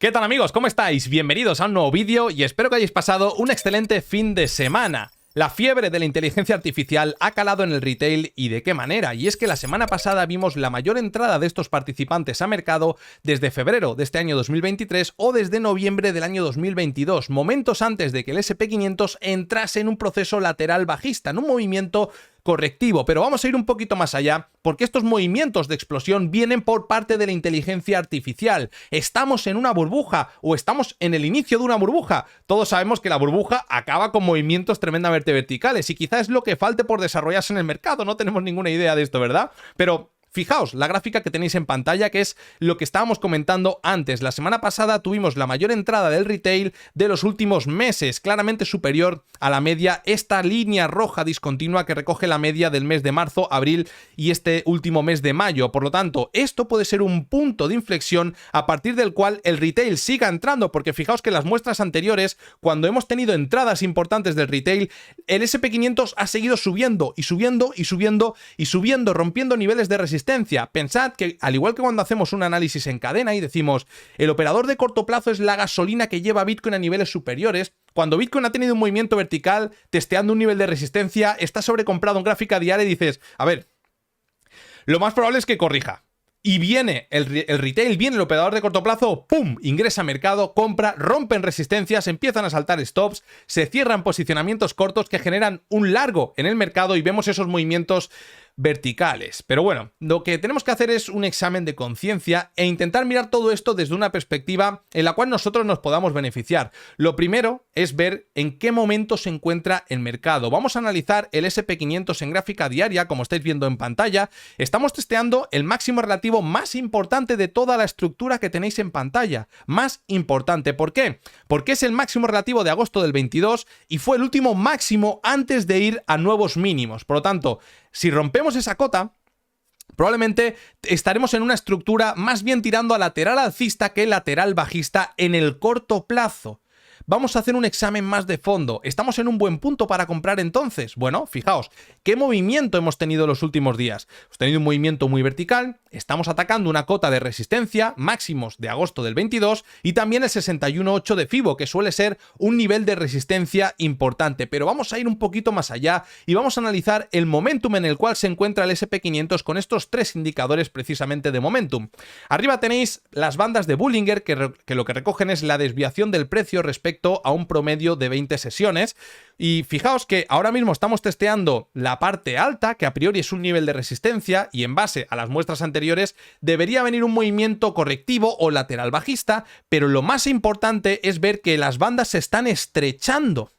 ¿Qué tal amigos? ¿Cómo estáis? Bienvenidos a un nuevo vídeo y espero que hayáis pasado un excelente fin de semana. La fiebre de la inteligencia artificial ha calado en el retail y de qué manera, y es que la semana pasada vimos la mayor entrada de estos participantes a mercado desde febrero de este año 2023 o desde noviembre del año 2022, momentos antes de que el SP500 entrase en un proceso lateral bajista, en un movimiento correctivo, pero vamos a ir un poquito más allá porque estos movimientos de explosión vienen por parte de la inteligencia artificial. ¿Estamos en una burbuja o estamos en el inicio de una burbuja? Todos sabemos que la burbuja acaba con movimientos tremendamente verticales y quizás es lo que falte por desarrollarse en el mercado. No tenemos ninguna idea de esto, ¿verdad? Pero fijaos, la gráfica que tenéis en pantalla, que es lo que estábamos comentando antes. La semana pasada tuvimos la mayor entrada del retail de los últimos meses, claramente superior a la media, esta línea roja discontinua que recoge la media del mes de marzo, abril y este último mes de mayo. Por lo tanto, esto puede ser un punto de inflexión a partir del cual el retail siga entrando, porque fijaos que en las muestras anteriores, cuando hemos tenido entradas importantes del retail, el SP500 ha seguido subiendo y subiendo y subiendo y subiendo, rompiendo niveles de resistencia. Pensad que, al igual que cuando hacemos un análisis en cadena y decimos el operador de corto plazo es la gasolina que lleva a Bitcoin a niveles superiores, cuando Bitcoin ha tenido un movimiento vertical, testeando un nivel de resistencia, está sobrecomprado en gráfica diaria y dices, a ver, lo más probable es que corrija. Y viene el retail, viene el operador de corto plazo, ¡pum! Ingresa a mercado, compra, rompen resistencias, empiezan a saltar stops, se cierran posicionamientos cortos que generan un largo en el mercado y vemos esos movimientos verticales. Pero bueno, lo que tenemos que hacer es un examen de conciencia e intentar mirar todo esto desde una perspectiva en la cual nosotros nos podamos beneficiar. Lo primero es ver en qué momento se encuentra el mercado. Vamos a analizar el SP500 en gráfica diaria, como estáis viendo en pantalla. Estamos testeando el máximo relativo más importante de toda la estructura que tenéis en pantalla. Más importante. ¿Por qué? Porque es el máximo relativo de agosto del 22 y fue el último máximo antes de ir a nuevos mínimos. Por lo tanto, si rompemos esa cota, probablemente estaremos en una estructura más bien tirando a lateral alcista que lateral bajista en el corto plazo. Vamos a hacer un examen más de fondo. ¿Estamos en un buen punto para comprar entonces? Bueno, fijaos, ¿qué movimiento hemos tenido los últimos días? Hemos tenido un movimiento muy vertical, estamos atacando una cota de resistencia, máximos de agosto del 22, y también el 61.8 de Fibo, que suele ser un nivel de resistencia importante. Pero vamos a ir un poquito más allá y vamos a analizar el momentum en el cual se encuentra el SP500 con estos tres indicadores precisamente de momentum. Arriba tenéis las bandas de Bollinger, que lo que recogen es la desviación del precio respecto a un promedio de 20 sesiones. Y fijaos que ahora mismo estamos testeando la parte alta, que a priori es un nivel de resistencia, y en base a las muestras anteriores debería venir un movimiento correctivo o lateral bajista, pero lo más importante es ver que las bandas se están estrechando.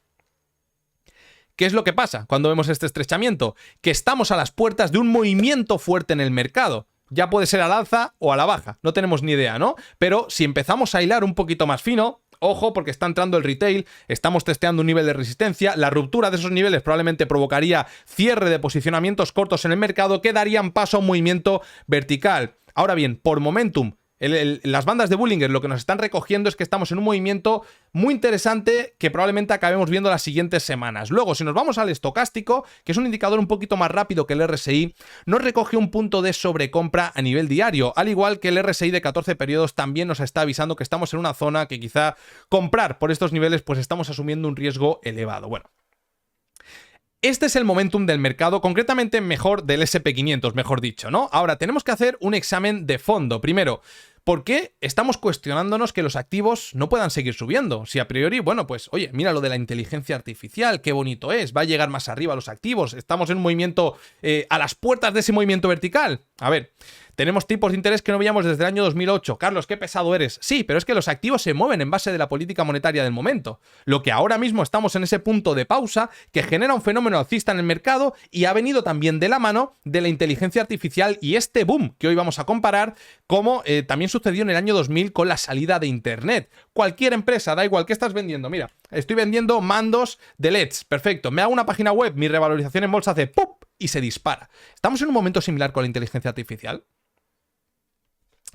¿Qué es lo que pasa cuando vemos este estrechamiento? Que estamos a las puertas de un movimiento fuerte en el mercado. Ya puede ser al alza o a la baja, no tenemos ni idea, ¿no? Pero si empezamos a hilar un poquito más fino, ojo, porque está entrando el retail, estamos testeando un nivel de resistencia, la ruptura de esos niveles probablemente provocaría cierre de posicionamientos cortos en el mercado que darían paso a un movimiento vertical. Ahora bien, por momentum, las bandas de Bollinger lo que nos están recogiendo es que estamos en un movimiento muy interesante que probablemente acabemos viendo las siguientes semanas. Luego, si nos vamos al estocástico, que es un indicador un poquito más rápido que el RSI, nos recoge un punto de sobrecompra a nivel diario, al igual que el RSI de 14 periodos también nos está avisando que estamos en una zona que quizá comprar por estos niveles pues estamos asumiendo un riesgo elevado. Bueno, este es el momentum del mercado, concretamente mejor del SP500, mejor dicho, ¿no? Ahora, tenemos que hacer un examen de fondo. Primero, ¿por qué estamos cuestionándonos que los activos no puedan seguir subiendo? Si a priori, bueno, pues, oye, mira lo de la inteligencia artificial, qué bonito es, va a llegar más arriba los activos, estamos en un movimiento a las puertas de ese movimiento vertical. A ver, tenemos tipos de interés que no veíamos desde el año 2008. Carlos, qué pesado eres. Sí, pero es que los activos se mueven en base de la política monetaria del momento. Lo que ahora mismo estamos en ese punto de pausa que genera un fenómeno alcista en el mercado y ha venido también de la mano de la inteligencia artificial y este boom que hoy vamos a comparar, como también sucedió en el año 2000 con la salida de Internet. Cualquier empresa, da igual, ¿qué estás vendiendo? Mira, estoy vendiendo mandos de LEDs. Perfecto, me hago una página web, mi revalorización en bolsa hace ¡pum! Y se dispara. ¿Estamos en un momento similar con la inteligencia artificial?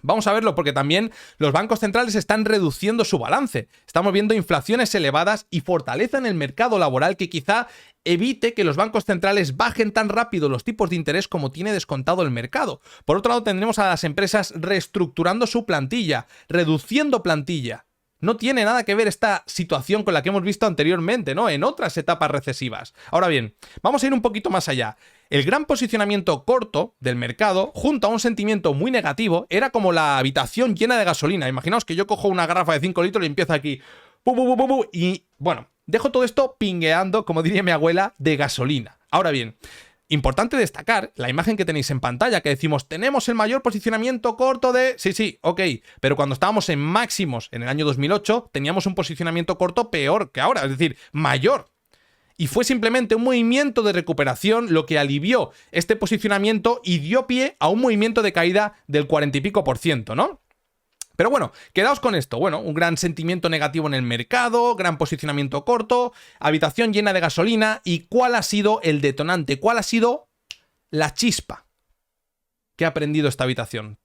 Vamos a verlo porque también los bancos centrales están reduciendo su balance. Estamos viendo inflaciones elevadas y fortaleza en el mercado laboral que quizá evite que los bancos centrales bajen tan rápido los tipos de interés como tiene descontado el mercado. Por otro lado, tendremos a las empresas reestructurando su plantilla, reduciendo plantilla. No tiene nada que ver esta situación con la que hemos visto anteriormente, ¿no? En otras etapas recesivas. Ahora bien, vamos a ir un poquito más allá. El gran posicionamiento corto del mercado, junto a un sentimiento muy negativo, era como la habitación llena de gasolina. Imaginaos que yo cojo una garrafa de 5 litros y empiezo aquí... y, bueno, dejo todo esto pingueando, como diría mi abuela, de gasolina. Ahora bien, importante destacar la imagen que tenéis en pantalla, que decimos, tenemos el mayor posicionamiento corto de... Sí, ok, pero cuando estábamos en máximos en el año 2008, teníamos un posicionamiento corto peor que ahora, es decir, mayor. Y fue simplemente un movimiento de recuperación lo que alivió este posicionamiento y dio pie a un movimiento de caída del 40 y pico %, ¿no? Pero bueno, quedaos con esto. Bueno, un gran sentimiento negativo en el mercado, gran posicionamiento corto, habitación llena de gasolina. ¿Y cuál ha sido el detonante? ¿Cuál ha sido la chispa que ha prendido esta habitación?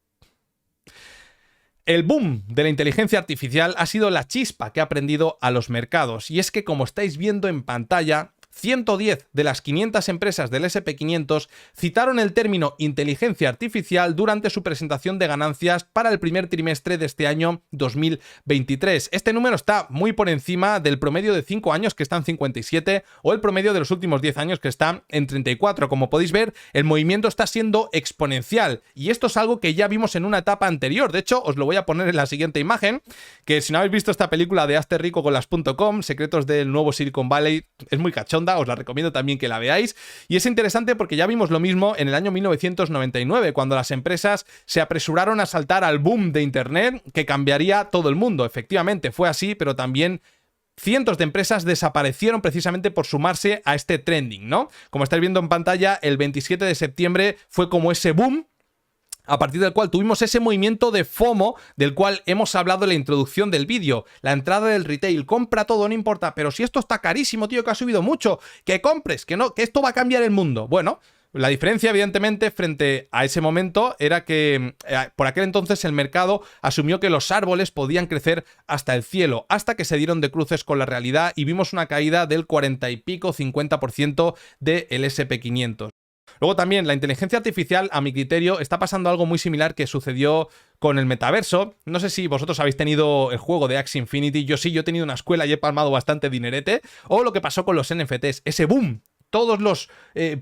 El boom de la inteligencia artificial ha sido la chispa que ha prendido a los mercados. Y es que, como estáis viendo en pantalla, 110 de las 500 empresas del SP500 citaron el término inteligencia artificial durante su presentación de ganancias para el primer trimestre de este año 2023. Este número está muy por encima del promedio de 5 años, que está en 57, o el promedio de los últimos 10 años, que está en 34. Como podéis ver, el movimiento está siendo exponencial, y esto es algo que ya vimos en una etapa anterior. De hecho, os lo voy a poner en la siguiente imagen, que si no habéis visto esta película de Hazte rico con las .com, secretos del nuevo Silicon Valley, es muy cachonda. Os la recomiendo también que la veáis, y es interesante porque ya vimos lo mismo en el año 1999, cuando las empresas se apresuraron a saltar al boom de Internet que cambiaría todo el mundo. Efectivamente fue así, pero también cientos de empresas desaparecieron precisamente por sumarse a este trending, ¿no? Como estáis viendo en pantalla, el 27 de septiembre fue como ese boom, a partir del cual tuvimos ese movimiento de FOMO del cual hemos hablado en la introducción del vídeo. La entrada del retail, compra todo, no importa, pero si esto está carísimo, tío, que ha subido mucho, que compres, que no, que esto va a cambiar el mundo. Bueno, la diferencia, evidentemente, frente a ese momento era que por aquel entonces el mercado asumió que los árboles podían crecer hasta el cielo, hasta que se dieron de cruces con la realidad y vimos una caída del 40 y pico, 50% del SP500. Luego también la inteligencia artificial, a mi criterio, está pasando algo muy similar que sucedió con el metaverso. No sé si vosotros habéis tenido el juego de Axie Infinity, yo sí, yo he tenido una escuela y he palmado bastante dinerete, o lo que pasó con los NFTs, ese boom, todos los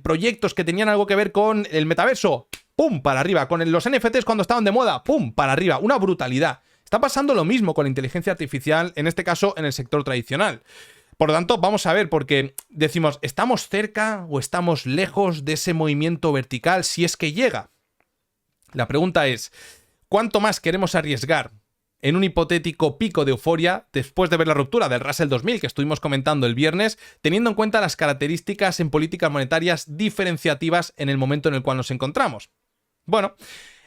proyectos que tenían algo que ver con el metaverso, ¡pum!, para arriba, con los NFTs cuando estaban de moda, ¡pum!, para arriba, una brutalidad. Está pasando lo mismo con la inteligencia artificial, en este caso en el sector tradicional. Por lo tanto, vamos a ver, porque decimos, ¿estamos cerca o estamos lejos de ese movimiento vertical si es que llega? La pregunta es, ¿cuánto más queremos arriesgar en un hipotético pico de euforia después de ver la ruptura del Russell 2000 que estuvimos comentando el viernes, teniendo en cuenta las características en políticas monetarias diferenciativas en el momento en el cual nos encontramos? Bueno,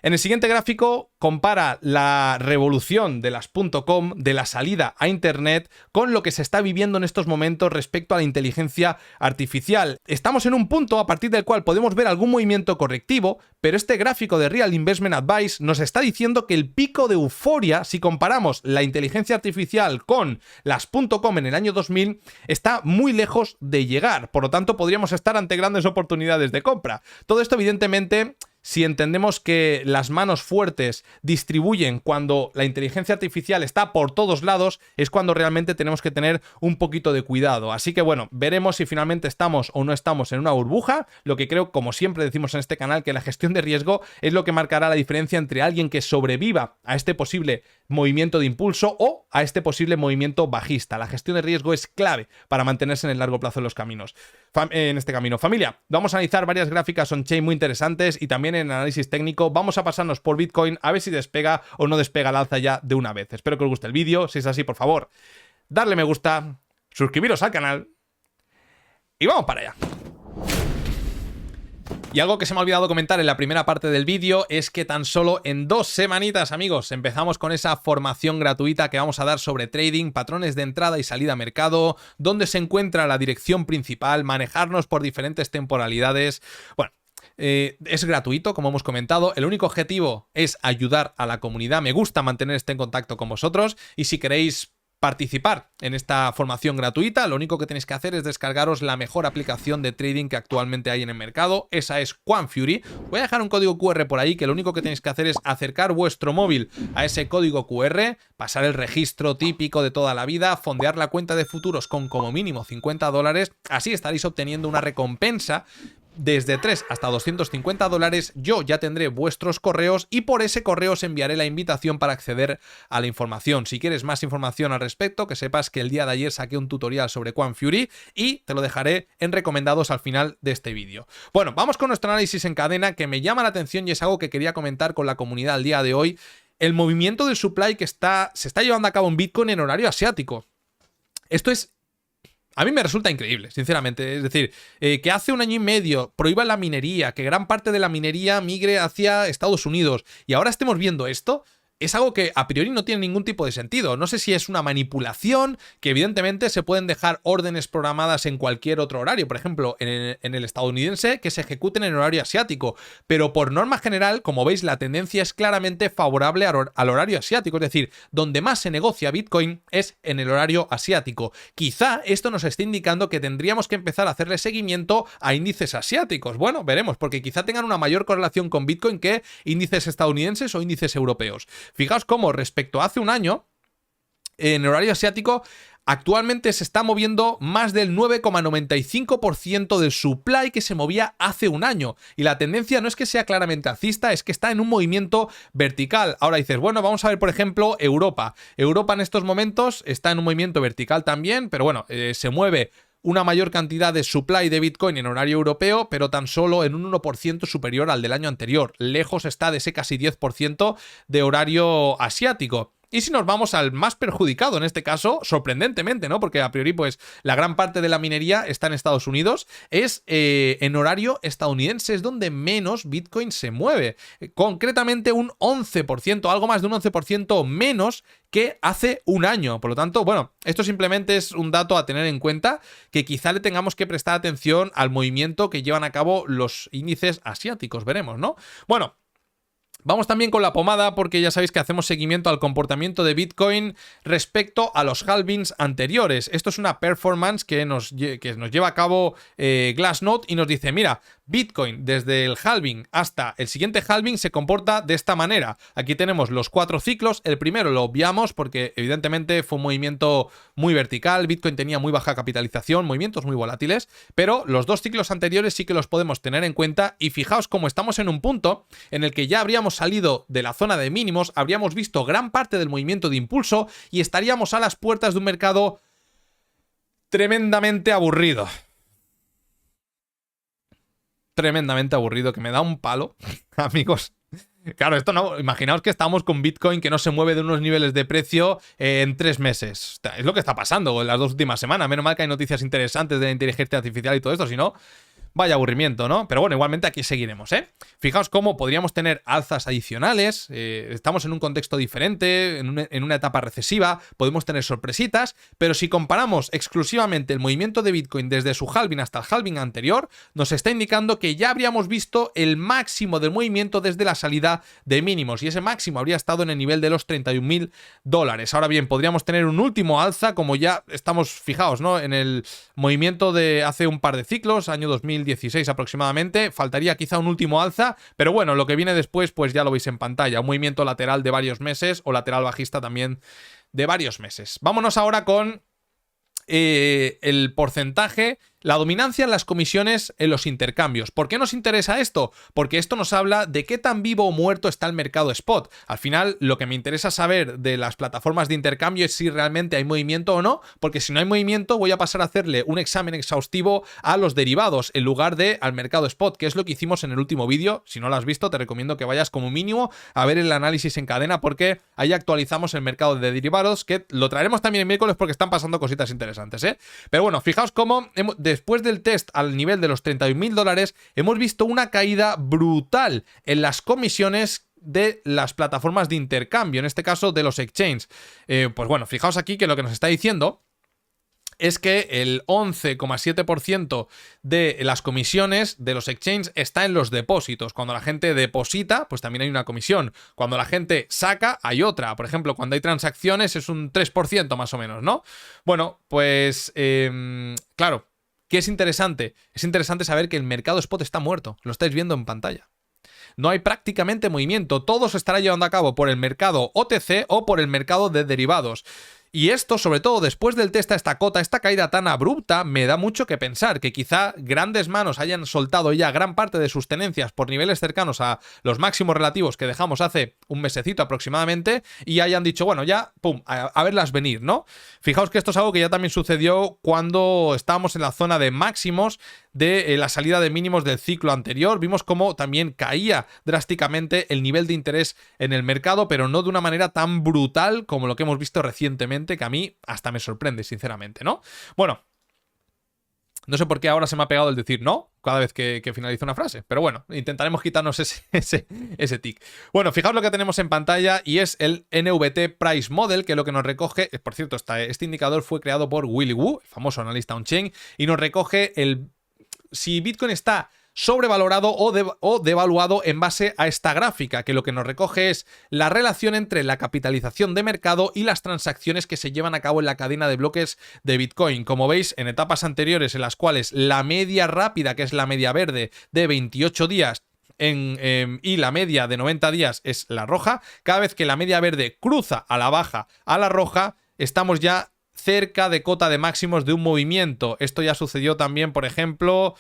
en el siguiente gráfico compara la revolución de las .com, de la salida a Internet, con lo que se está viviendo en estos momentos respecto a la inteligencia artificial. Estamos en un punto a partir del cual podemos ver algún movimiento correctivo, pero este gráfico de Real Investment Advice nos está diciendo que el pico de euforia, si comparamos la inteligencia artificial con las .com en el año 2000, está muy lejos de llegar. Por lo tanto, podríamos estar ante grandes oportunidades de compra. Todo esto, evidentemente, si entendemos que las manos fuertes distribuyen cuando la inteligencia artificial está por todos lados, es cuando realmente tenemos que tener un poquito de cuidado. Así que bueno, veremos si finalmente estamos o no estamos en una burbuja. Lo que creo, como siempre decimos en este canal, que la gestión de riesgo es lo que marcará la diferencia entre alguien que sobreviva a este posible movimiento de impulso o a este posible movimiento bajista. La gestión de riesgo es clave para mantenerse en el largo plazo en los caminos. En este camino. Familia, vamos a analizar varias gráficas on-chain muy interesantes y también en análisis técnico vamos a pasarnos por Bitcoin a ver si despega o no despega el alza ya de una vez. Espero que os guste el vídeo. Si es así, por favor, darle me gusta, suscribiros al canal y vamos para allá. Y algo que se me ha olvidado comentar en la primera parte del vídeo es que tan solo en 2 semanitas, amigos, empezamos con esa formación gratuita que vamos a dar sobre trading, patrones de entrada y salida a mercado, dónde se encuentra la dirección principal, manejarnos por diferentes temporalidades. Bueno, es gratuito, como hemos comentado. El único objetivo es ayudar a la comunidad. Me gusta mantener este en contacto con vosotros y si queréis participar en esta formación gratuita, lo único que tenéis que hacer es descargaros la mejor aplicación de trading que actualmente hay en el mercado. Esa es QuantFury. Voy a dejar un código QR por ahí que lo único que tenéis que hacer es acercar vuestro móvil a ese código QR, pasar el registro típico de toda la vida, fondear la cuenta de futuros con como mínimo $50. Así estaréis obteniendo una recompensa desde 3 hasta $250. Yo ya tendré vuestros correos y por ese correo os enviaré la invitación para acceder a la información. Si quieres más información al respecto, que sepas que el día de ayer saqué un tutorial sobre QuantFury y te lo dejaré en recomendados al final de este vídeo. Bueno, vamos con nuestro análisis en cadena, que me llama la atención y es algo que quería comentar con la comunidad el día de hoy. El movimiento del supply que se está llevando a cabo en Bitcoin en horario asiático. Esto es... A mí me resulta increíble, sinceramente. Es decir, que hace un año y medio prohíban la minería, que gran parte de la minería migre hacia Estados Unidos y ahora estemos viendo esto, es algo que a priori no tiene ningún tipo de sentido. No sé si es una manipulación, que evidentemente se pueden dejar órdenes programadas en cualquier otro horario, por ejemplo, en el estadounidense, que se ejecuten en horario asiático, pero por norma general, como veis, la tendencia es claramente favorable al horario asiático, es decir, donde más se negocia Bitcoin es en el horario asiático. Quizá esto nos esté indicando que tendríamos que empezar a hacerle seguimiento a índices asiáticos. Bueno, veremos, porque quizá tengan una mayor correlación con Bitcoin que índices estadounidenses o índices europeos. Fijaos cómo respecto a hace un año, en horario asiático, actualmente se está moviendo más del 9,95% del supply que se movía hace un año. Y la tendencia no es que sea claramente alcista, es que está en un movimiento vertical. Ahora dices, bueno, vamos a ver, por ejemplo, Europa. Europa en estos momentos está en un movimiento vertical también, pero bueno, se mueve una mayor cantidad de supply de Bitcoin en horario europeo, pero tan solo en un 1% superior al del año anterior. Lejos está de ese casi 10% de horario asiático. Y si nos vamos al más perjudicado en este caso, sorprendentemente, ¿no? Porque a priori, pues, la gran parte de la minería está en Estados Unidos, es en horario estadounidense, es donde menos Bitcoin se mueve. Concretamente un 11%, algo más de un 11% menos que hace un año. Por lo tanto, bueno, esto simplemente es un dato a tener en cuenta, que quizá le tengamos que prestar atención al movimiento que llevan a cabo los índices asiáticos, veremos, ¿no? Bueno, vamos también con la pomada, porque ya sabéis que hacemos seguimiento al comportamiento de Bitcoin respecto a los halvings anteriores. Esto es una performance que nos lleva a cabo Glassnode y nos dice, mira, Bitcoin desde el halving hasta el siguiente halving se comporta de esta manera. Aquí tenemos los 4 ciclos. El primero lo obviamos porque evidentemente fue un movimiento muy vertical. Bitcoin tenía muy baja capitalización, movimientos muy volátiles, pero los 2 ciclos anteriores sí que los podemos tener en cuenta y fijaos cómo estamos en un punto en el que ya habríamos salido de la zona de mínimos, habríamos visto gran parte del movimiento de impulso y estaríamos a las puertas de un mercado tremendamente aburrido. Tremendamente aburrido, que me da un palo, amigos. Claro, esto no, imaginaos que estamos con Bitcoin que no se mueve de unos niveles de precio en 3 meses. Es lo que está pasando en las 2 últimas semanas. Menos mal que hay noticias interesantes de la inteligencia artificial y todo esto, si no, vaya aburrimiento, ¿no? Pero bueno, igualmente aquí seguiremos, ¿eh? Fijaos cómo podríamos tener alzas adicionales, estamos en un contexto diferente, en una etapa recesiva, podemos tener sorpresitas, pero si comparamos exclusivamente el movimiento de Bitcoin desde su halving hasta el halving anterior, nos está indicando que ya habríamos visto el máximo del movimiento desde la salida de mínimos, y ese máximo habría estado en el nivel de los $31.000. Ahora bien, podríamos tener un último alza, como ya estamos fijaos, ¿no? En el movimiento de hace un par de ciclos, año 2016 aproximadamente, faltaría quizá un último alza, pero bueno, lo que viene después pues ya lo veis en pantalla, un movimiento lateral de varios meses o lateral bajista también de varios meses. Vámonos ahora con el porcentaje, la dominancia en las comisiones en los intercambios. ¿Por qué nos interesa esto? Porque esto nos habla de qué tan vivo o muerto está el mercado spot. Al final, lo que me interesa saber de las plataformas de intercambio es si realmente hay movimiento o no, porque si no hay movimiento voy a pasar a hacerle un examen exhaustivo a los derivados en lugar de al mercado spot, que es lo que hicimos en el último vídeo. Si no lo has visto, te recomiendo que vayas como mínimo a ver el análisis en cadena, porque ahí actualizamos el mercado de derivados, que lo traeremos también el miércoles porque están pasando cositas interesantes, ¿eh? Pero bueno, fijaos cómo después del test al nivel de los $31.000 hemos visto una caída brutal en las comisiones de las plataformas de intercambio, en este caso de los exchanges. Pues bueno, fijaos aquí que lo que nos está diciendo es que el 11,7% de las comisiones de los exchanges está en los depósitos. Cuando la gente deposita, pues también hay una comisión. Cuando la gente saca, hay otra. Por ejemplo, cuando hay transacciones es un 3% más o menos, ¿no? Bueno, pues claro, ¿qué es interesante? Es interesante saber que el mercado spot está muerto. Lo estáis viendo en pantalla. No hay prácticamente movimiento. Todo se estará llevando a cabo por el mercado OTC o por el mercado de derivados. Y esto, sobre todo después del test a esta cota, esta caída tan abrupta, me da mucho que pensar, que quizá grandes manos hayan soltado ya gran parte de sus tenencias por niveles cercanos a los máximos relativos que dejamos hace un mesecito aproximadamente y hayan dicho, bueno, ya, pum, a verlas venir, ¿no? Fijaos que esto es algo que ya también sucedió cuando estábamos en la zona de máximos de la salida de mínimos del ciclo anterior. Vimos cómo también caía drásticamente el nivel de interés en el mercado, pero no de una manera tan brutal como lo que hemos visto recientemente, que a mí hasta me sorprende, sinceramente, ¿no? Bueno, no sé por qué ahora se me ha pegado el decir no cada vez que finalizo una frase, pero bueno, intentaremos quitarnos ese tic. Bueno, fijaos lo que tenemos en pantalla y es el NVT Price Model, que lo que nos recoge, por cierto, este indicador fue creado por Willy Woo, el famoso analista on-chain, y nos recoge si Bitcoin está sobrevalorado o devaluado en base a esta gráfica, que lo que nos recoge es la relación entre la capitalización de mercado y las transacciones que se llevan a cabo en la cadena de bloques de Bitcoin. Como veis, en etapas anteriores en las cuales la media rápida, que es la media verde de 28 días, y la media de 90 días es la roja, cada vez que la media verde cruza a la baja a la roja, estamos ya cerca de cota de máximos de un movimiento. Esto ya sucedió también, por ejemplo,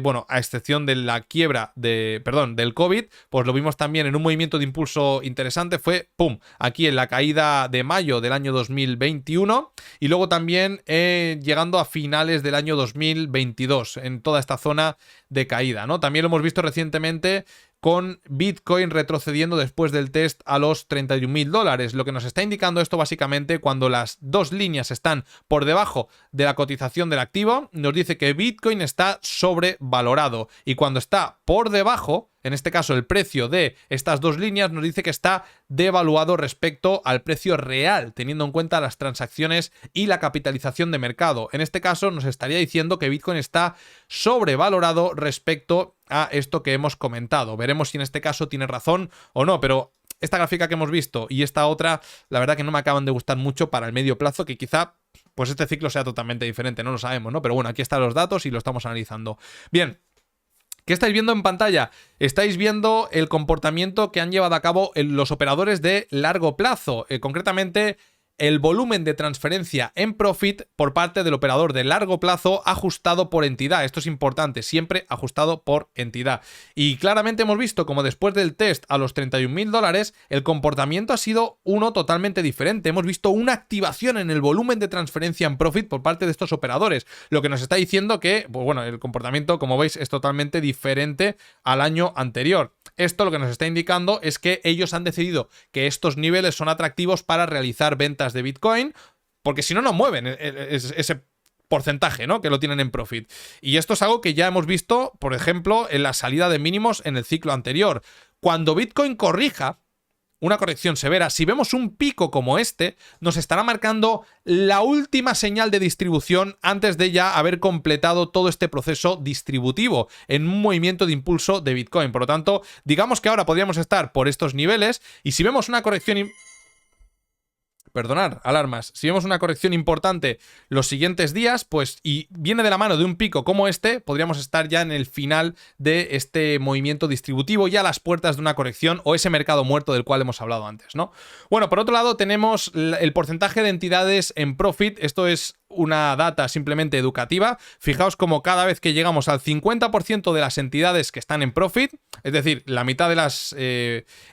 bueno, a excepción de la quiebra del COVID, pues lo vimos también en un movimiento de impulso interesante, fue, pum, aquí en la caída de mayo del año 2021 y luego también llegando a finales del año 2022, en toda esta zona de caída, ¿no? También lo hemos visto recientemente con Bitcoin retrocediendo después del test a los $31.000. Lo que nos está indicando esto básicamente, cuando las dos líneas están por debajo de la cotización del activo, nos dice que Bitcoin está sobrevalorado, y cuando está por debajo, en este caso el precio de estas dos líneas, nos dice que está devaluado respecto al precio real, teniendo en cuenta las transacciones y la capitalización de mercado. En este caso nos estaría diciendo que Bitcoin está sobrevalorado respecto a esto que hemos comentado. Veremos si en este caso tiene razón o no, pero esta gráfica que hemos visto y esta otra, la verdad que no me acaban de gustar mucho para el medio plazo, que quizá pues este ciclo sea totalmente diferente, no lo sabemos, ¿no? Pero bueno, aquí están los datos y lo estamos analizando. Bien. ¿Qué estáis viendo en pantalla? Estáis viendo el comportamiento que han llevado a cabo los operadores de largo plazo, concretamente el volumen de transferencia en profit por parte del operador de largo plazo ajustado por entidad. Esto es importante, siempre ajustado por entidad. Y claramente hemos visto como después del test a los $31.000, el comportamiento ha sido uno totalmente diferente. Hemos visto una activación en el volumen de transferencia en profit por parte de estos operadores, lo que nos está diciendo que, pues bueno, el comportamiento, como veis, es totalmente diferente al año anterior. Esto lo que nos está indicando es que ellos han decidido que estos niveles son atractivos para realizar ventas de Bitcoin, porque si no, no mueven ese porcentaje, ¿no?, que lo tienen en profit. Y esto es algo que ya hemos visto, por ejemplo, en la salida de mínimos en el ciclo anterior. Cuando Bitcoin corrija, una corrección severa, si vemos un pico como este, nos estará marcando la última señal de distribución antes de ya haber completado todo este proceso distributivo en un movimiento de impulso de Bitcoin. Por lo tanto, digamos que ahora podríamos estar por estos niveles, y si vemos una corrección... Perdonad, alarmas. Si vemos una corrección importante los siguientes días, pues, y viene de la mano de un pico como este, podríamos estar ya en el final de este movimiento distributivo, ya a las puertas de una corrección o ese mercado muerto del cual hemos hablado antes, ¿no? Bueno, por otro lado tenemos el porcentaje de entidades en profit. Esto es una data simplemente educativa. Fijaos como cada vez que llegamos al 50% de las entidades que están en profit, es decir, la mitad de las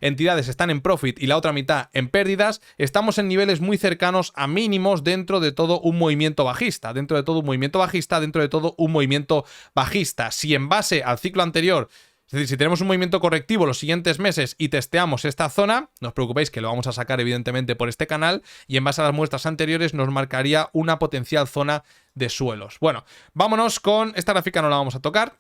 entidades están en profit y la otra mitad en pérdidas, estamos en niveles muy cercanos a mínimos dentro de todo un movimiento bajista, dentro de todo un movimiento bajista. Si en base al ciclo anterior, es decir, si tenemos un movimiento correctivo los siguientes meses y testeamos esta zona, no os preocupéis que lo vamos a sacar evidentemente por este canal, y en base a las muestras anteriores nos marcaría una potencial zona de suelos. Bueno, vámonos con esta gráfica, no la vamos a tocar.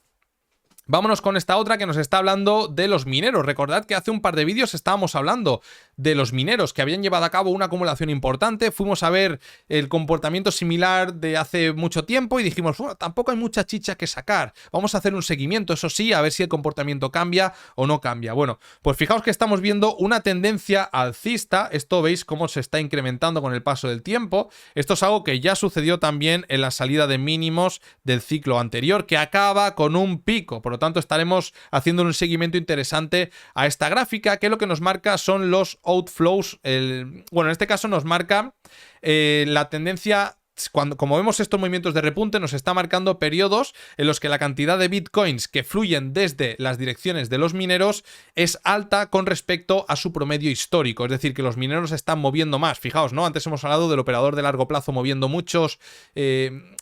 Vámonos con esta otra que nos está hablando de los mineros. Recordad que hace un par de vídeos estábamos hablando de los mineros que habían llevado a cabo una acumulación importante. Fuimos a ver el comportamiento similar de hace mucho tiempo y dijimos, bueno, tampoco hay mucha chicha que sacar. Vamos a hacer un seguimiento, eso sí, a ver si el comportamiento cambia o no cambia. Bueno, pues fijaos que estamos viendo una tendencia alcista. Esto veis cómo se está incrementando con el paso del tiempo. Esto es algo que ya sucedió también en la salida de mínimos del ciclo anterior, que acaba con un pico. Por lo tanto, estaremos haciendo un seguimiento interesante a esta gráfica, que lo que nos marca son los outflows. Bueno, en este caso nos marca la tendencia. Como vemos estos movimientos de repunte, nos está marcando periodos en los que la cantidad de bitcoins que fluyen desde las direcciones de los mineros es alta con respecto a su promedio histórico. Es decir, que los mineros se están moviendo más. Fijaos, ¿no? Antes hemos hablado del operador de largo plazo moviendo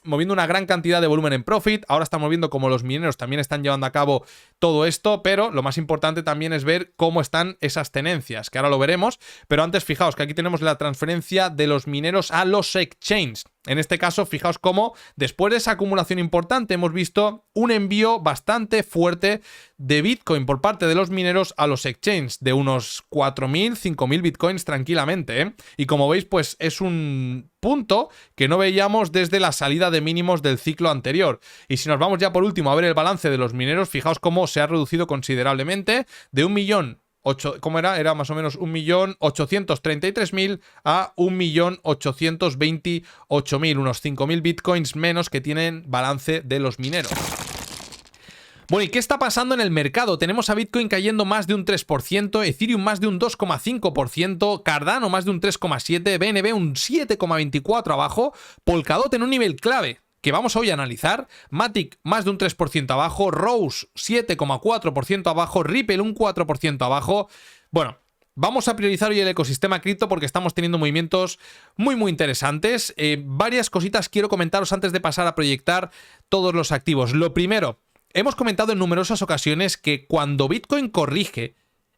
moviendo una gran cantidad de volumen en profit. Ahora estamos viendo cómo los mineros también están llevando a cabo todo esto, pero lo más importante también es ver cómo están esas tenencias, que ahora lo veremos. Pero antes, fijaos que aquí tenemos la transferencia de los mineros a los exchanges. En este caso, fijaos cómo después de esa acumulación importante hemos visto un envío bastante fuerte de Bitcoin por parte de los mineros a los exchanges, de unos 4.000, 5.000 Bitcoins tranquilamente, ¿eh? Y como veis, pues es un punto que no veíamos desde la salida de mínimos del ciclo anterior. Y si nos vamos ya por último a ver el balance de los mineros, fijaos cómo se ha reducido considerablemente de 1.000.000. ¿Cómo era? Era más o menos 1.833.000 a 1.828.000, unos 5.000 bitcoins menos que tienen balance de los mineros. Bueno, ¿y qué está pasando en el mercado? Tenemos a Bitcoin cayendo más de un 3%, Ethereum más de un 2,5%, Cardano más de un 3,7%, BNB un 7,24% abajo, Polkadot en un nivel clave que vamos hoy a analizar, Matic más de un 3% abajo, Rose 7,4% abajo, Ripple un 4% abajo. Bueno, vamos a priorizar hoy el ecosistema cripto porque estamos teniendo movimientos muy interesantes. Varias cositas quiero comentaros antes de pasar a proyectar todos los activos. Lo primero, hemos comentado en numerosas ocasiones que cuando Bitcoin corrige,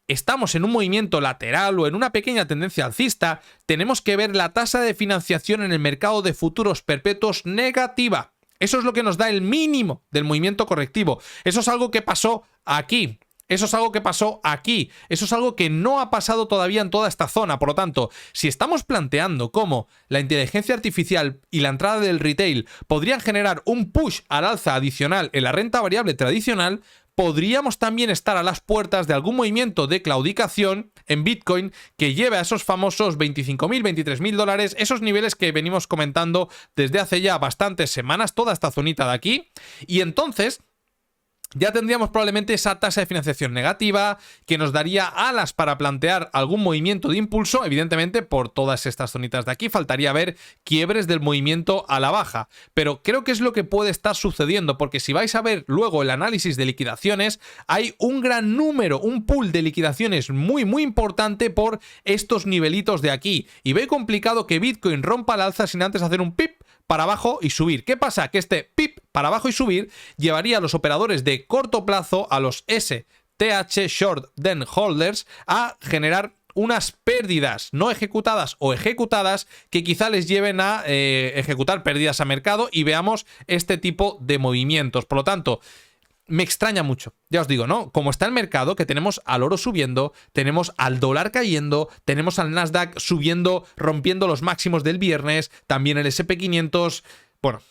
estamos en un movimiento lateral o en una pequeña tendencia alcista, tenemos que ver la tasa de financiación en el mercado de futuros perpetuos negativa. Eso es lo que nos da el mínimo del movimiento correctivo. Eso es algo que pasó aquí. Eso es algo que pasó aquí. Eso es algo que no ha pasado todavía en toda esta zona. Por lo tanto, si estamos planteando cómo la inteligencia artificial y la entrada del retail podrían generar un push al alza adicional en la renta variable tradicional, podríamos también estar a las puertas de algún movimiento de claudicación en Bitcoin que lleve a esos famosos 25.000, 23.000 dólares, esos niveles que venimos comentando desde hace ya bastantes semanas, toda esta zonita de aquí. Y entonces ya tendríamos probablemente esa tasa de financiación negativa que nos daría alas para plantear algún movimiento de impulso. Evidentemente, por todas estas zonitas de aquí faltaría ver quiebres del movimiento a la baja. Pero creo que es lo que puede estar sucediendo, porque si vais a ver luego el análisis de liquidaciones, hay un gran número, un pool de liquidaciones muy importante por estos nivelitos de aquí. Y veo complicado que Bitcoin rompa al alza sin antes hacer un pip para abajo y subir. ¿Qué pasa? Que este pip para abajo y subir llevaría a los operadores de corto plazo, a los STH Short Then Holders, a generar unas pérdidas no ejecutadas o ejecutadas que quizá les lleven a ejecutar pérdidas a mercado y veamos este tipo de movimientos. Por lo tanto, me extraña mucho, ya os digo, ¿no? Como está el mercado, que tenemos al oro subiendo, tenemos al dólar cayendo, tenemos al Nasdaq subiendo, rompiendo los máximos del viernes, también el SP500, bueno,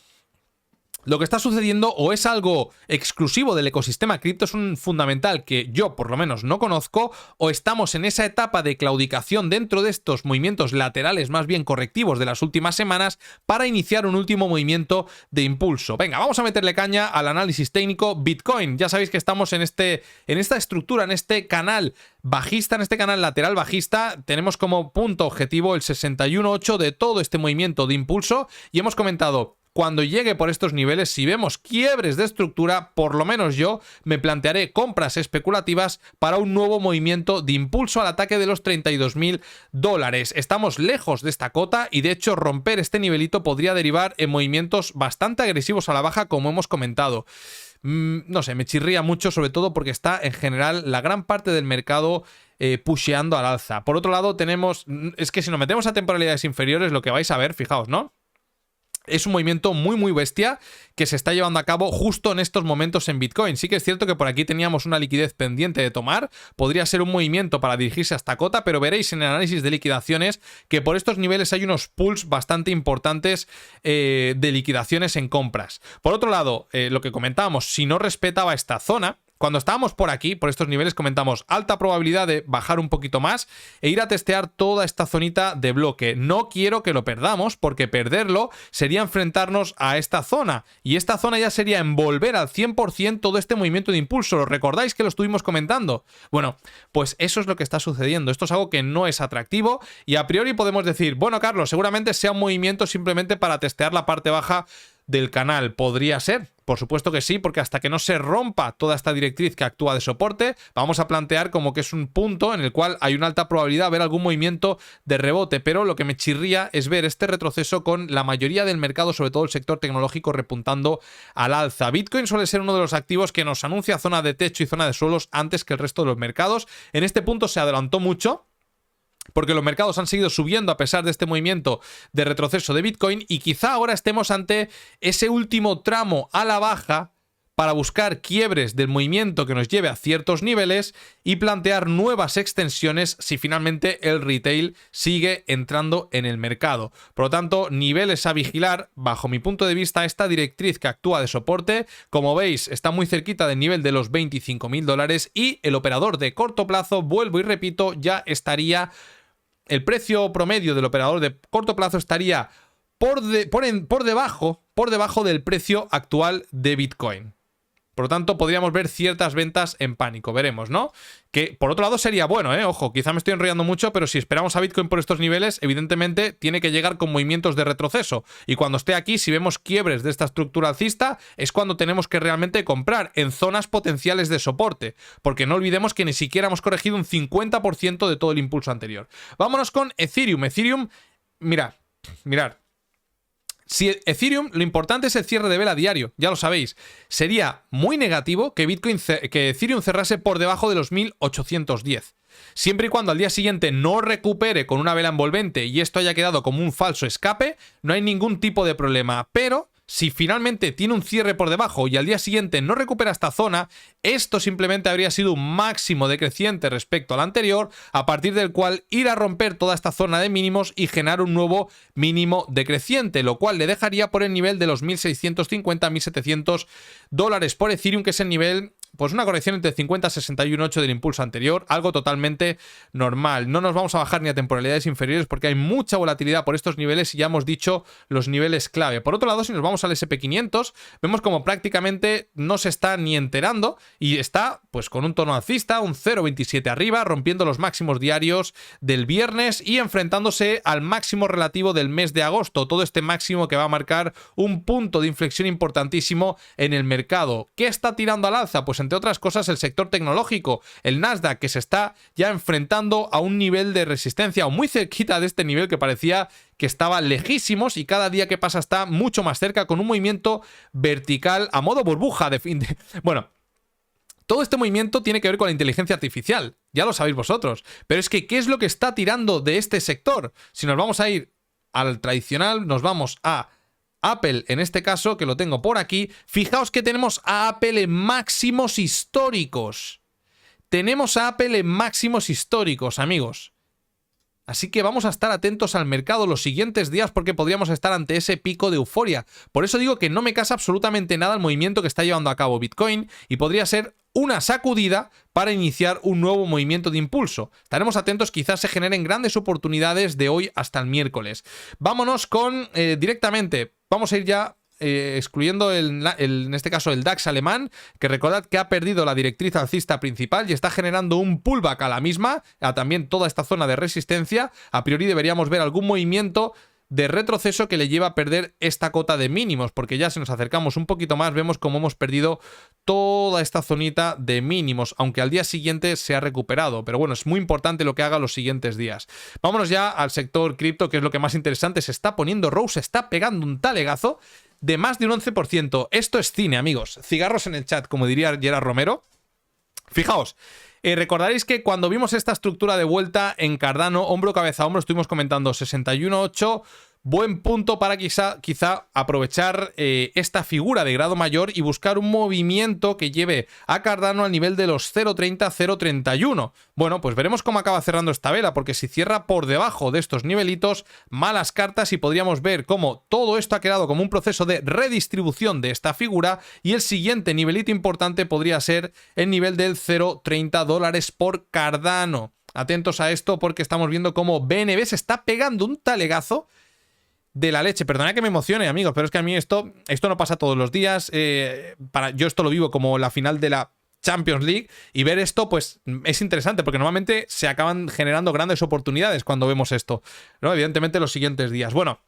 lo que está sucediendo o es algo exclusivo del ecosistema cripto, es un fundamental que yo por lo menos no conozco, o estamos en esa etapa de claudicación dentro de estos movimientos laterales más bien correctivos de las últimas semanas para iniciar un último movimiento de impulso. Venga, vamos a meterle caña al análisis técnico Bitcoin. Ya sabéis que estamos en esta estructura, en este canal bajista, en este canal lateral bajista. Tenemos como punto objetivo el 61.8 de todo este movimiento de impulso y hemos comentado: cuando llegue por estos niveles, si vemos quiebres de estructura, por lo menos yo me plantearé compras especulativas para un nuevo movimiento de impulso al ataque de los 32.000 dólares. Estamos lejos de esta cota y de hecho romper este nivelito podría derivar en movimientos bastante agresivos a la baja, como hemos comentado. No sé, me chirría mucho, sobre todo porque está en general la gran parte del mercado pusheando al alza. Por otro lado tenemos, es que si nos metemos a temporalidades inferiores, lo que vais a ver, fijaos, ¿no? es un movimiento muy bestia que se está llevando a cabo justo en estos momentos en Bitcoin. Sí que es cierto que por aquí teníamos una liquidez pendiente de tomar, podría ser un movimiento para dirigirse hasta cota, pero veréis en el análisis de liquidaciones que por estos niveles hay unos pools bastante importantes de liquidaciones en compras. Por otro lado, lo que comentábamos, si no respetaba esta zona, cuando estábamos por aquí, por estos niveles, comentamos alta probabilidad de bajar un poquito más e ir a testear toda esta zonita de bloque. No quiero que lo perdamos, porque perderlo sería enfrentarnos a esta zona. Y esta zona ya sería envolver al 100% todo este movimiento de impulso. ¿Lo recordáis que lo estuvimos comentando? Bueno, pues eso es lo que está sucediendo. Esto es algo que no es atractivo y a priori podemos decir, bueno, Carlos, seguramente sea un movimiento simplemente para testear la parte baja del canal. ¿Podría ser? Por supuesto que sí, porque hasta que no se rompa toda esta directriz que actúa de soporte, vamos a plantear como que es un punto en el cual hay una alta probabilidad de ver algún movimiento de rebote, pero lo que me chirría es ver este retroceso con la mayoría del mercado, sobre todo el sector tecnológico, repuntando al alza. Bitcoin suele ser uno de los activos que nos anuncia zona de techo y zona de suelos antes que el resto de los mercados. En este punto se adelantó mucho, porque los mercados han seguido subiendo a pesar de este movimiento de retroceso de Bitcoin, y quizá ahora estemos ante ese último tramo a la baja para buscar quiebres del movimiento que nos lleve a ciertos niveles y plantear nuevas extensiones si finalmente el retail sigue entrando en el mercado. Por lo tanto, niveles a vigilar, bajo mi punto de vista, esta directriz que actúa de soporte, como veis, está muy cerquita del nivel de los $25.000 y el operador de corto plazo, vuelvo y repito, ya estaría, el precio promedio del operador de corto plazo estaría por debajo del precio actual de Bitcoin. Por lo tanto, podríamos ver ciertas ventas en pánico. Veremos, ¿no? Que por otro lado sería bueno, ¿eh? Ojo, quizá me estoy enrollando mucho, pero si esperamos a Bitcoin por estos niveles, evidentemente tiene que llegar con movimientos de retroceso. Y cuando esté aquí, si vemos quiebres de esta estructura alcista, es cuando tenemos que realmente comprar en zonas potenciales de soporte. Porque no olvidemos que ni siquiera hemos corregido un 50% de todo el impulso anterior. Vámonos con Ethereum. Ethereum, mirad. Si Ethereum, lo importante es el cierre de vela diario, ya lo sabéis. Sería muy negativo que Ethereum cerrase por debajo de los 1810. Siempre y cuando al día siguiente no recupere con una vela envolvente y esto haya quedado como un falso escape, no hay ningún tipo de problema. Pero si finalmente tiene un cierre por debajo y al día siguiente no recupera esta zona, esto simplemente habría sido un máximo decreciente respecto al anterior, a partir del cual ir a romper toda esta zona de mínimos y generar un nuevo mínimo decreciente, lo cual le dejaría por el nivel de los 1.650-1.700 dólares por Ethereum, que es el nivel, pues una corrección entre 50 y 61.8 del impulso anterior, algo totalmente normal. No nos vamos a bajar ni a temporalidades inferiores porque hay mucha volatilidad por estos niveles y ya hemos dicho los niveles clave. Por otro lado, si nos vamos al SP500, vemos como prácticamente no se está ni enterando y está pues con un tono alcista, un 0,27 arriba, rompiendo los máximos diarios del viernes y enfrentándose al máximo relativo del mes de agosto. Todo este máximo que va a marcar un punto de inflexión importantísimo en el mercado. ¿Qué está tirando al alza? Pues entre otras cosas el sector tecnológico, el Nasdaq, que se está ya enfrentando a un nivel de resistencia o muy cerquita de este nivel que parecía que estaba lejísimos y cada día que pasa está mucho más cerca con un movimiento vertical a modo burbuja de fin de... Bueno, todo este movimiento tiene que ver con la inteligencia artificial, ya lo sabéis vosotros, pero es que ¿qué es lo que está tirando de este sector? Si nos vamos a ir al tradicional, nos vamos a Apple, en este caso, que lo tengo por aquí. Fijaos que tenemos a Apple en máximos históricos. Tenemos a Apple en máximos históricos, amigos. Así que vamos a estar atentos al mercado los siguientes días porque podríamos estar ante ese pico de euforia. Por eso digo que no me casa absolutamente nada el movimiento que está llevando a cabo Bitcoin y podría ser una sacudida para iniciar un nuevo movimiento de impulso. Estaremos atentos, quizás se generen grandes oportunidades de hoy hasta el miércoles. Vámonos con directamente, vamos a ir ya excluyendo en este caso el DAX alemán, que recordad que ha perdido la directriz alcista principal y está generando un pullback a la misma, a también toda esta zona de resistencia. A priori deberíamos ver algún movimiento de retroceso que le lleva a perder esta cota de mínimos, porque ya si nos acercamos un poquito más vemos cómo hemos perdido toda esta zonita de mínimos, aunque al día siguiente se ha recuperado, pero bueno, es muy importante lo que haga los siguientes días. Vámonos ya al sector cripto, que es lo que más interesante se está poniendo. Rose está pegando un talegazo de más de un 11%. Esto es cine, amigos. Cigarros en el chat, como diría Gerard Romero. Fijaos, recordaréis que cuando vimos esta estructura de vuelta en Cardano, hombro, cabeza, hombro, estuvimos comentando 61.8, buen punto para quizá aprovechar esta figura de grado mayor y buscar un movimiento que lleve a Cardano al nivel de los 0.30-0.31. Bueno, pues veremos cómo acaba cerrando esta vela, porque si cierra por debajo de estos nivelitos, malas cartas, y podríamos ver cómo todo esto ha quedado como un proceso de redistribución de esta figura, y el siguiente nivelito importante podría ser el nivel del 0.30 dólares por Cardano. Atentos a esto porque estamos viendo cómo BNB se está pegando un talegazo de la leche. Perdona que me emocione, amigos, pero es que a mí esto no pasa todos los días. Yo esto lo vivo como la final de la Champions League, y ver esto pues es interesante porque normalmente se acaban generando grandes oportunidades cuando vemos esto, ¿no? Evidentemente los siguientes días. Bueno,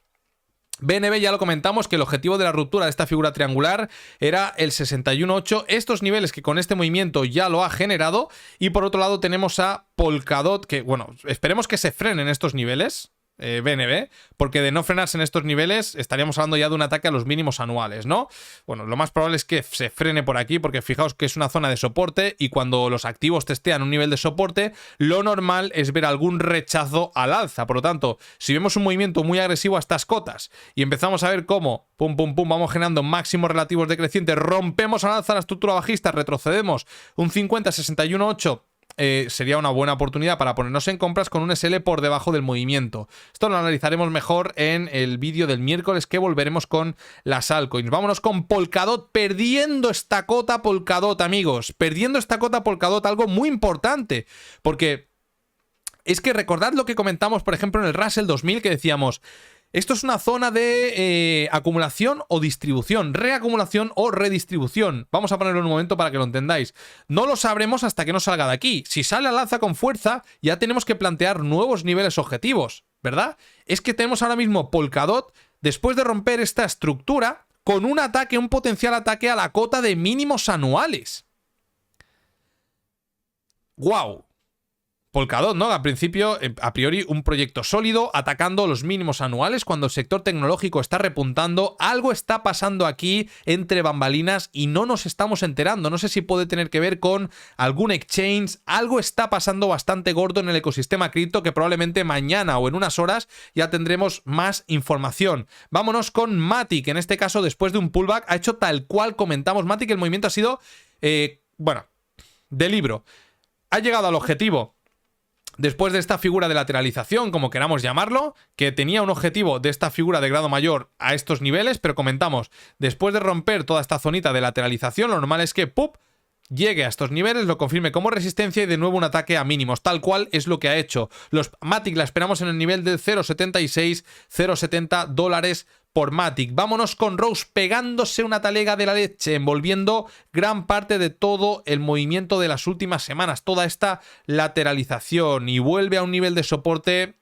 BNB ya lo comentamos, que el objetivo de la ruptura de esta figura triangular era el 61.8, estos niveles que con este movimiento ya lo ha generado. Y por otro lado tenemos a Polkadot, que bueno, esperemos que se frenen estos niveles, BNB, porque de no frenarse en estos niveles estaríamos hablando ya de un ataque a los mínimos anuales, ¿no? Bueno, lo más probable es que se frene por aquí, porque fijaos que es una zona de soporte, y cuando los activos testean un nivel de soporte, lo normal es ver algún rechazo al alza. Por lo tanto, si vemos un movimiento muy agresivo a estas cotas y empezamos a ver cómo pum pum pum vamos generando máximos relativos decrecientes, rompemos al alza la estructura bajista, retrocedemos un 50-61.8, sería una buena oportunidad para ponernos en compras con un SL por debajo del movimiento. Esto lo analizaremos mejor en el vídeo del miércoles, que volveremos con las altcoins. Vámonos con Polkadot, perdiendo esta cota Polkadot, amigos. Perdiendo esta cota Polkadot, algo muy importante, porque es que recordad lo que comentamos, por ejemplo, en el Russell 2000, que decíamos: esto es una zona de acumulación o distribución, reacumulación o redistribución. Vamos a ponerlo en un momento para que lo entendáis. No lo sabremos hasta que no salga de aquí. Si sale al alza con fuerza, ya tenemos que plantear nuevos niveles objetivos, ¿verdad? Es que tenemos ahora mismo Polkadot, después de romper esta estructura, con un ataque, un potencial ataque a la cota de mínimos anuales. ¡Guau! Polkadot, ¿no? Al principio, a priori, un proyecto sólido, atacando los mínimos anuales cuando el sector tecnológico está repuntando. Algo está pasando aquí entre bambalinas y no nos estamos enterando. No sé si puede tener que ver con algún exchange. Algo está pasando bastante gordo en el ecosistema cripto, que probablemente mañana o en unas horas ya tendremos más información. Vámonos con Matic. En este caso, después de un pullback, ha hecho tal cual comentamos Matic. El movimiento ha sido, bueno, de libro. Ha llegado al objetivo después de esta figura de lateralización, como queramos llamarlo, que tenía un objetivo de esta figura de grado mayor a estos niveles, pero comentamos, después de romper toda esta zonita de lateralización, lo normal es que ¡pup!, llegue a estos niveles, lo confirme como resistencia y de nuevo un ataque a mínimos. Tal cual es lo que ha hecho. Los Matic la esperamos en el nivel del 0.76, 0.70 dólares por Matic. Vámonos con Rose, pegándose una talega de la leche, envolviendo gran parte de todo el movimiento de las últimas semanas, toda esta lateralización, y vuelve a un nivel de soporte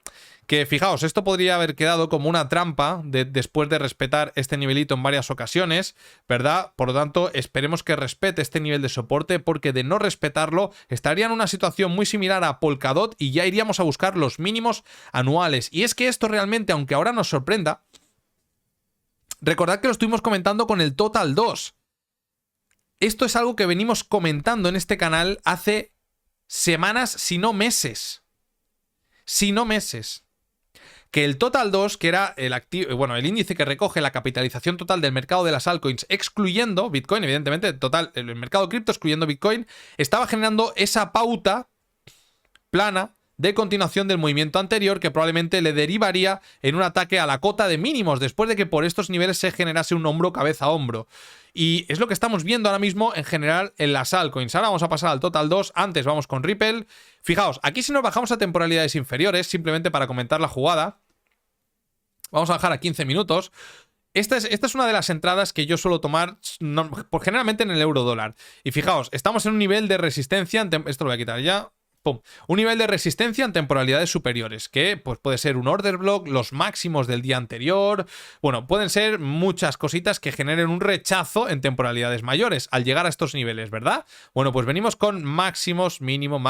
que, fijaos, esto podría haber quedado como una trampa después de respetar este nivelito en varias ocasiones, ¿verdad? Por lo tanto, esperemos que respete este nivel de soporte, porque de no respetarlo estaría en una situación muy similar a Polkadot y ya iríamos a buscar los mínimos anuales. Y es que esto realmente, aunque ahora nos sorprenda, recordad que lo estuvimos comentando con el Total 2. Esto es algo que venimos comentando en este canal hace semanas, si no meses. Si no meses. Que el Total 2, que era el índice que recoge la capitalización total del mercado de las altcoins, excluyendo Bitcoin, evidentemente, total, el mercado cripto excluyendo Bitcoin, estaba generando esa pauta plana de continuación del movimiento anterior, que probablemente le derivaría en un ataque a la cota de mínimos, después de que por estos niveles se generase un hombro cabeza a hombro. Y es lo que estamos viendo ahora mismo en general en las altcoins. Ahora vamos a pasar al Total 2, antes vamos con Ripple. Fijaos, aquí si nos bajamos a temporalidades inferiores, simplemente para comentar la jugada, vamos a bajar a 15 minutos. Esta es una de las entradas que yo suelo tomar generalmente en el euro dólar. Y fijaos, estamos en un nivel de resistencia, esto lo voy a quitar ya. ¡Pum! Un nivel de resistencia en temporalidades superiores, que pues puede ser un order block, los máximos del día anterior. Bueno, pueden ser muchas cositas que generen un rechazo en temporalidades mayores al llegar a estos niveles, ¿verdad? Bueno, pues venimos con máximos, mínimo,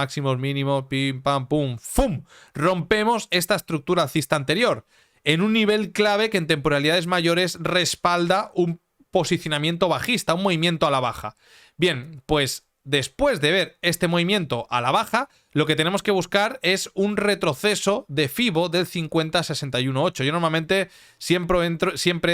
pim, pam, pum, ¡fum! Rompemos esta estructura alcista anterior en un nivel clave que en temporalidades mayores respalda un posicionamiento bajista, un movimiento a la baja. Bien, pues después de ver este movimiento a la baja, lo que tenemos que buscar es un retroceso de FIBO del 50-61.8. Yo normalmente siempre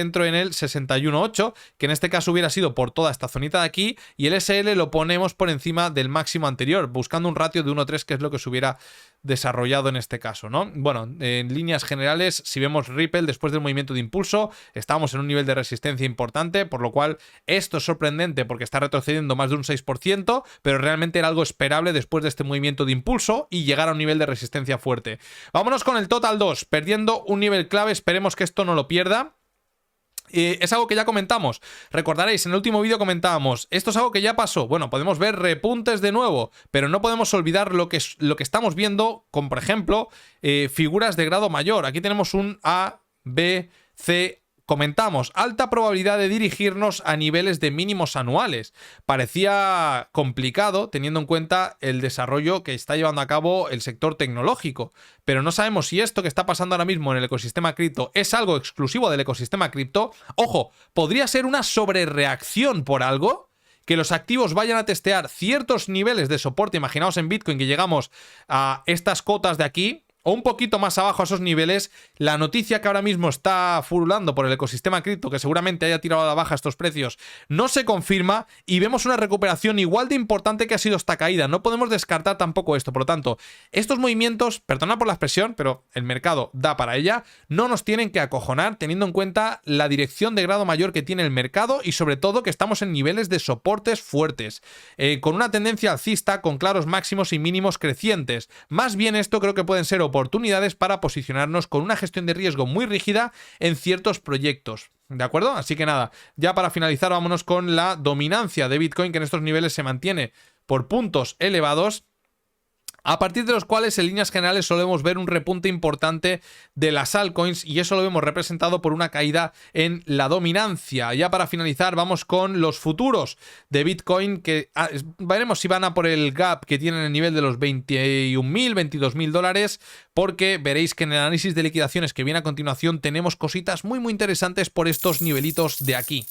entro en el 61.8, que en este caso hubiera sido por toda esta zonita de aquí, y el SL lo ponemos por encima del máximo anterior, buscando un ratio de 1.3, que es lo que se hubiera desarrollado en este caso, ¿no? Bueno, en líneas generales, si vemos Ripple después del movimiento de impulso, estamos en un nivel de resistencia importante, por lo cual esto es sorprendente porque está retrocediendo más de un 6%, pero realmente era algo esperable después de este movimiento de impulso y llegar a un nivel de resistencia fuerte. Vámonos con el Total 2, perdiendo un nivel clave, esperemos que esto no lo pierda. Es algo que ya comentamos, recordaréis, en el último vídeo comentábamos, esto es algo que ya pasó, bueno, podemos ver repuntes de nuevo, pero no podemos olvidar lo que estamos viendo con, por ejemplo, figuras de grado mayor. Aquí tenemos un A, B, C. Comentamos, alta probabilidad de dirigirnos a niveles de mínimos anuales. Parecía complicado teniendo en cuenta el desarrollo que está llevando a cabo el sector tecnológico, pero no sabemos si esto que está pasando ahora mismo en el ecosistema cripto es algo exclusivo del ecosistema cripto. Ojo, podría ser una sobrereacción por algo, que los activos vayan a testear ciertos niveles de soporte. Imaginaos en Bitcoin que llegamos a estas cotas de aquí, o un poquito más abajo a esos niveles. La noticia que ahora mismo está furulando por el ecosistema cripto, que seguramente haya tirado a la baja estos precios, no se confirma y vemos una recuperación igual de importante que ha sido esta caída. No podemos descartar tampoco esto. Por lo tanto, estos movimientos, perdona por la expresión, pero el mercado da para ella, no nos tienen que acojonar teniendo en cuenta la dirección de grado mayor que tiene el mercado y sobre todo que estamos en niveles de soportes fuertes, con una tendencia alcista con claros máximos y mínimos crecientes. Más bien esto creo que pueden ser oportunidades para posicionarnos con una gestión de riesgo muy rígida en ciertos proyectos. ¿De acuerdo? Así que nada, ya para finalizar vámonos con la dominancia de Bitcoin, que en estos niveles se mantiene por puntos elevados, a partir de los cuales en líneas generales solemos ver un repunte importante de las altcoins y eso lo vemos representado por una caída en la dominancia. Ya para finalizar vamos con los futuros de Bitcoin, que veremos si van a por el gap que tienen el nivel de los 21.000, 22.000 dólares, porque veréis que en el análisis de liquidaciones que viene a continuación tenemos cositas muy interesantes por estos nivelitos de aquí.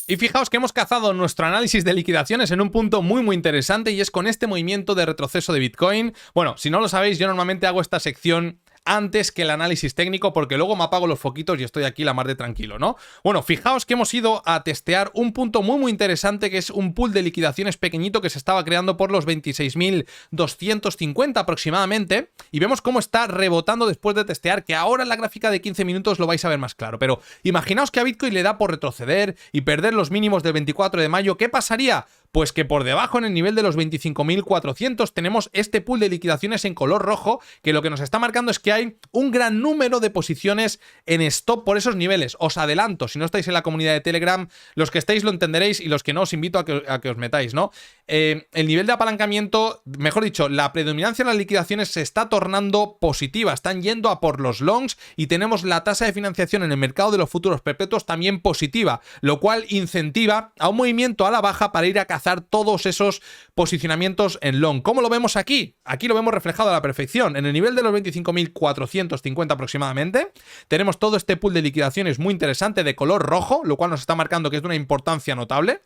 Y fijaos que hemos cazado nuestro análisis de liquidaciones en un punto muy interesante y es con este movimiento de retroceso de Bitcoin. Bueno, si no lo sabéis, yo normalmente hago esta sección antes que el análisis técnico porque luego me apago los foquitos y estoy aquí la mar de tranquilo, ¿no? Bueno, fijaos que hemos ido a testear un punto muy interesante que es un pool de liquidaciones pequeñito que se estaba creando por los 26.250 aproximadamente y vemos cómo está rebotando después de testear, que ahora en la gráfica de 15 minutos lo vais a ver más claro, pero imaginaos que a Bitcoin le da por retroceder y perder los mínimos del 24 de mayo, ¿qué pasaría? Pues que por debajo en el nivel de los 25.400 tenemos este pool de liquidaciones en color rojo, que lo que nos está marcando es que hay un gran número de posiciones en stop por esos niveles. Os adelanto, si no estáis en la comunidad de Telegram, los que estáis lo entenderéis y los que no os invito a que os metáis, ¿no? El nivel de apalancamiento, mejor dicho, la predominancia en las liquidaciones se está tornando positiva, están yendo a por los longs y tenemos la tasa de financiación en el mercado de los futuros perpetuos también positiva, lo cual incentiva a un movimiento a la baja para ir a cazar todos esos posicionamientos en long. ¿Cómo lo vemos aquí? Aquí lo vemos reflejado a la perfección. En el nivel de los 25.450 aproximadamente, tenemos todo este pool de liquidaciones muy interesante de color rojo, lo cual nos está marcando que es de una importancia notable.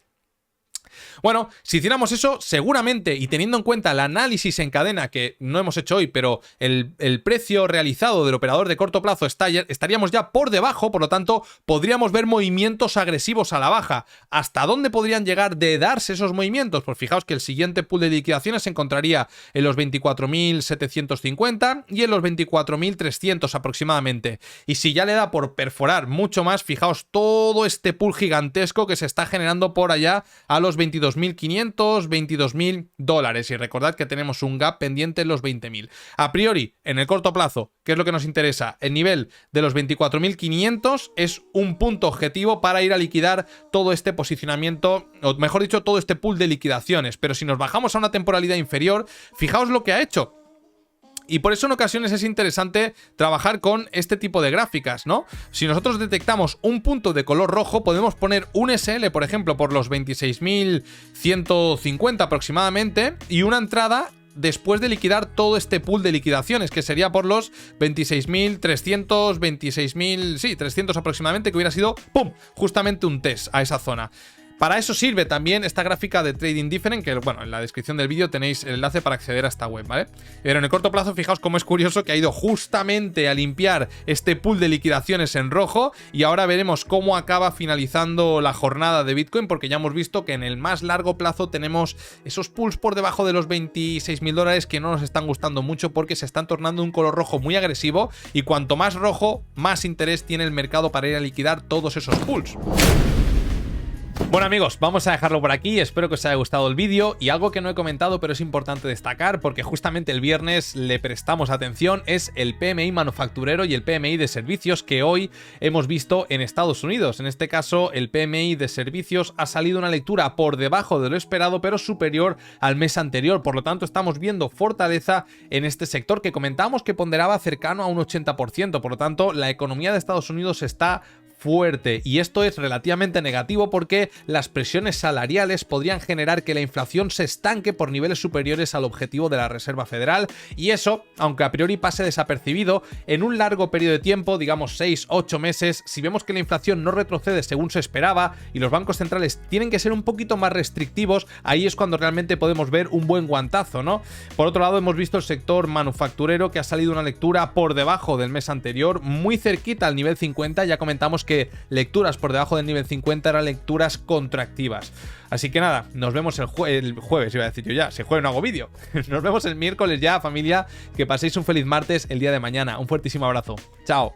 Bueno, si hiciéramos eso, seguramente, y teniendo en cuenta el análisis en cadena que no hemos hecho hoy, pero el precio realizado del operador de corto plazo estaríamos ya por debajo, por lo tanto, podríamos ver movimientos agresivos a la baja. ¿Hasta dónde podrían llegar de darse esos movimientos? Pues fijaos que el siguiente pool de liquidaciones se encontraría en los 24.750 y en los 24.300 aproximadamente. Y si ya le da por perforar mucho más, fijaos todo este pool gigantesco que se está generando por allá a los 22.500, 22.000 dólares. Y recordad que tenemos un gap pendiente en los 20.000. A priori, en el corto plazo, ¿qué es lo que nos interesa? El nivel de los 24.500 es un punto objetivo para ir a liquidar todo este posicionamiento, o mejor dicho, todo este pool de liquidaciones. Pero si nos bajamos a una temporalidad inferior, fijaos lo que ha hecho. Y por eso en ocasiones es interesante trabajar con este tipo de gráficas, ¿no? Si nosotros detectamos un punto de color rojo, podemos poner un SL, por ejemplo, por los 26.150 aproximadamente, y una entrada después de liquidar todo este pool de liquidaciones, que sería por los 26.300, 26.000, sí, 300 aproximadamente, que hubiera sido, ¡pum!, justamente un test a esa zona. Para eso sirve también esta gráfica de Trading Different, que bueno, en la descripción del vídeo tenéis el enlace para acceder a esta web, ¿vale? Pero en el corto plazo, fijaos cómo es curioso que ha ido justamente a limpiar este pool de liquidaciones en rojo, y ahora veremos cómo acaba finalizando la jornada de Bitcoin, porque ya hemos visto que en el más largo plazo tenemos esos pools por debajo de los $26.000 que no nos están gustando mucho, porque se están tornando un color rojo muy agresivo, y cuanto más rojo, más interés tiene el mercado para ir a liquidar todos esos pools. Bueno amigos, vamos a dejarlo por aquí, espero que os haya gustado el vídeo, y algo que no he comentado pero es importante destacar porque justamente el viernes le prestamos atención es el PMI manufacturero y el PMI de servicios que hoy hemos visto en Estados Unidos. En este caso el PMI de servicios ha salido una lectura por debajo de lo esperado pero superior al mes anterior, por lo tanto estamos viendo fortaleza en este sector que comentábamos que ponderaba cercano a un 80%, por lo tanto la economía de Estados Unidos está fuerte, y esto es relativamente negativo porque las presiones salariales podrían generar que la inflación se estanque por niveles superiores al objetivo de la Reserva Federal, y eso, aunque a priori pase desapercibido, en un largo periodo de tiempo, digamos 6-8 meses, si vemos que la inflación no retrocede según se esperaba y los bancos centrales tienen que ser un poquito más restrictivos, ahí es cuando realmente podemos ver un buen guantazo, ¿no? Por otro lado, hemos visto el sector manufacturero que ha salido una lectura por debajo del mes anterior, muy cerquita al nivel 50, ya comentamos que lecturas por debajo del nivel 50 eran lecturas contractivas. Así que nada, nos vemos el jueves, iba a decir yo ya, si jueves no hago vídeo. Nos vemos el miércoles ya, familia, que paséis un feliz martes el día de mañana. Un fuertísimo abrazo. Chao.